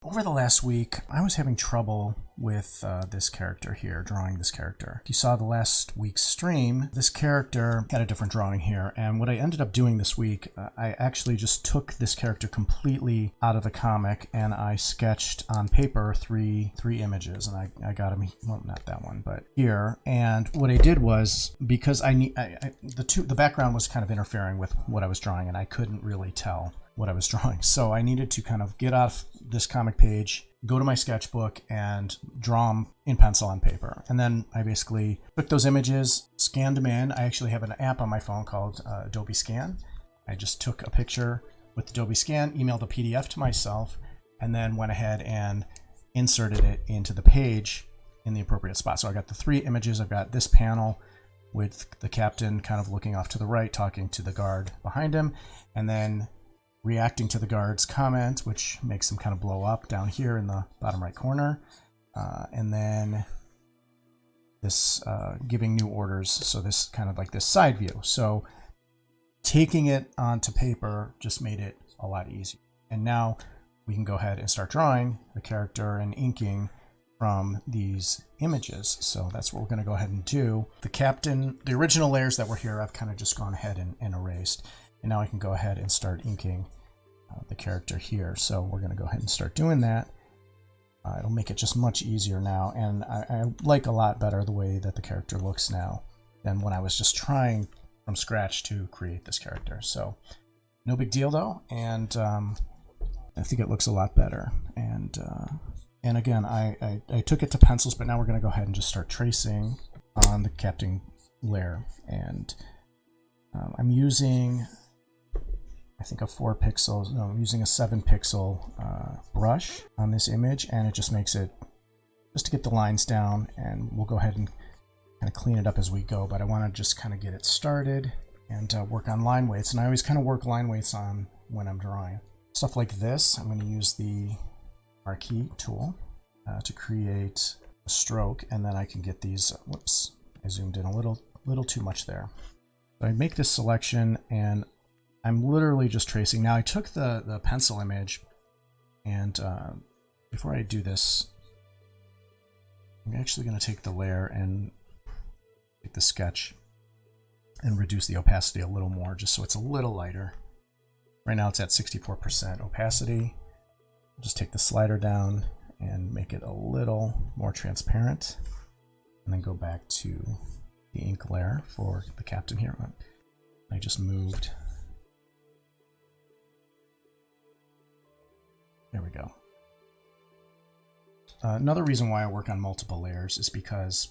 Over the last week, I was having trouble with this character here, drawing this character. If you saw the last week's stream, this character had a different drawing here, and what I ended up doing this week, I actually just took this character completely out of the comic, and I sketched on paper three images, and I got them, well, not that one, but here. And what I did was, because the background was kind of interfering with what I was drawing, and I couldn't really tell what I was drawing. So I needed to kind of get off this comic page, go to my sketchbook, and draw them in pencil on paper. And then I basically took those images, scanned them in. I actually have an app on my phone called Adobe Scan. I just took a picture with Adobe Scan, emailed a PDF to myself, and then went ahead and inserted it into the page in the appropriate spot. So I got the three images. I've got this panel with the captain kind of looking off to the right, talking to the guard behind him, and then reacting to the guard's comment, which makes him kind of blow up down here in the bottom right corner. And then this giving new orders. So this kind of like this side view. So taking it onto paper just made it a lot easier. And now we can go ahead and start drawing the character and inking from these images. So that's what we're going to go ahead and do. The captain, the original layers that were here, I've kind of just gone ahead and erased. And now I can go ahead and start inking the character here. So we're going to go ahead and start doing that. It'll make it just much easier now. And I like a lot better the way that the character looks now than when I was just trying from scratch to create this character. So no big deal though. And I think it looks a lot better. And again, I took it to pencils, but now we're going to go ahead and just start tracing on the captain layer. And I'm using, I think, a 4 pixels, no, I'm using a 7 pixel brush on this image, and it just makes it, just to get the lines down, and we'll go ahead and kind of clean it up as we go, but I want to just kind of get it started and work on line weights. And I always kind of work line weights on when I'm drawing. Stuff like this, I'm going to use the marquee tool to create a stroke, and then I can get these, whoops, I zoomed in a little too much there. So I make this selection, and I'm literally just tracing. Now I took the pencil image, and before I do this, I'm actually going to take the layer and take the sketch and reduce the opacity a little more, just so it's a little lighter. Right now it's at 64% opacity. I'll just take the slider down and make it a little more transparent, and then go back to the ink layer for the captain here. I just moved. There we go. Another reason why I work on multiple layers is because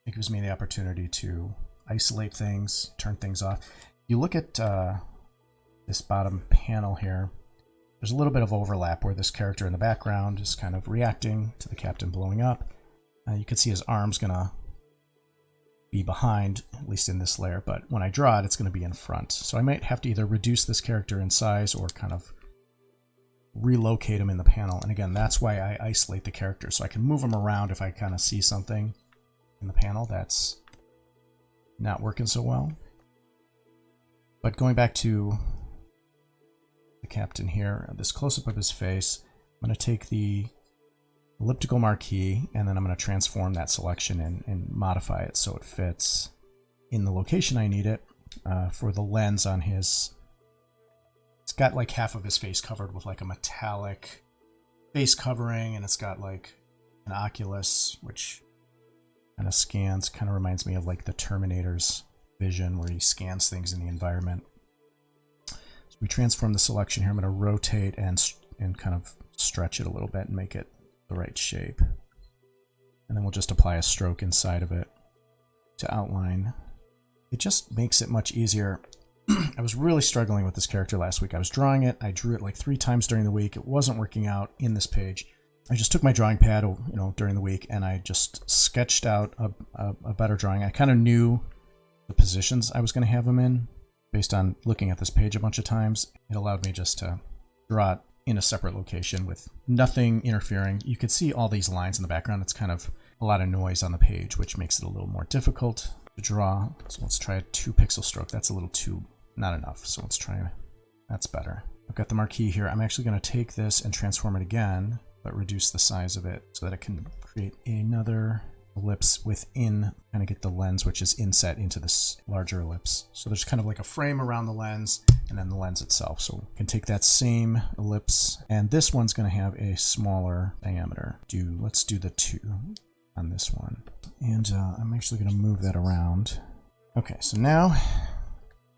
it gives me the opportunity to isolate things, turn things off. You look at this bottom panel here, there's a little bit of overlap where this character in the background is kind of reacting to the captain blowing up. You can see his arm's gonna be behind, at least in this layer, but when I draw it, it's going to be in front. So I might have to either reduce this character in size or kind of relocate him in the panel. And again, that's why I isolate the character, so I can move him around if I kind of see something in the panel that's not working so well. But going back to the captain here, this close-up of his face, I'm going to take the elliptical marquee, and then I'm going to transform that selection and modify it so it fits in the location I need it. For the lens on his, it's got like half of his face covered with like a metallic face covering, and it's got like an oculus which kind of scans, kind of reminds me of like the Terminator's vision where he scans things in the environment. So we transform the selection here. I'm going to rotate and kind of stretch it a little bit and make it the right shape. And then we'll just apply a stroke inside of it to outline. It just makes it much easier. I was really struggling with this character last week. I was drawing it. I drew it like 3 times during the week. It wasn't working out in this page. I just took my drawing pad, during the week, and I just sketched out a better drawing. I kind of knew the positions I was going to have them in based on looking at this page a bunch of times. It allowed me just to draw it in a separate location with nothing interfering. You could see all these lines in the background. It's kind of a lot of noise on the page, which makes it a little more difficult to draw. So let's try a 2 pixel stroke. That's a little too, not enough. So let's try, that's better. I've got the marquee here. I'm actually going to take this and transform it again but reduce the size of it so that it can create another ellipse within, kind of get the lens which is inset into this larger ellipse. So there's kind of like a frame around the lens and then the lens itself. So we can take that same ellipse, and this one's going to have a smaller diameter. Let's do the 2 on this one. And I'm actually going to move that around. Okay, so now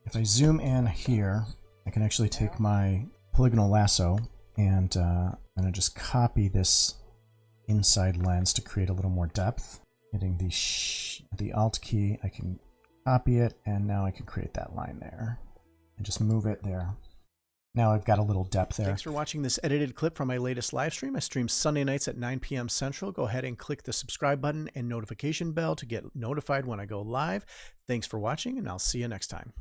if I zoom in here, I can actually take my polygonal lasso and I'm going to just copy this inside lens to create a little more depth. Hitting the Alt key, I can copy it, and now I can create that line there and just move it there. Now I've got a little depth there. Thanks for watching this edited clip from my latest live stream. I stream Sunday nights at 9 p.m. Central. Go ahead and click the subscribe button and notification bell to get notified when I go live. Thanks for watching, and I'll see you next time.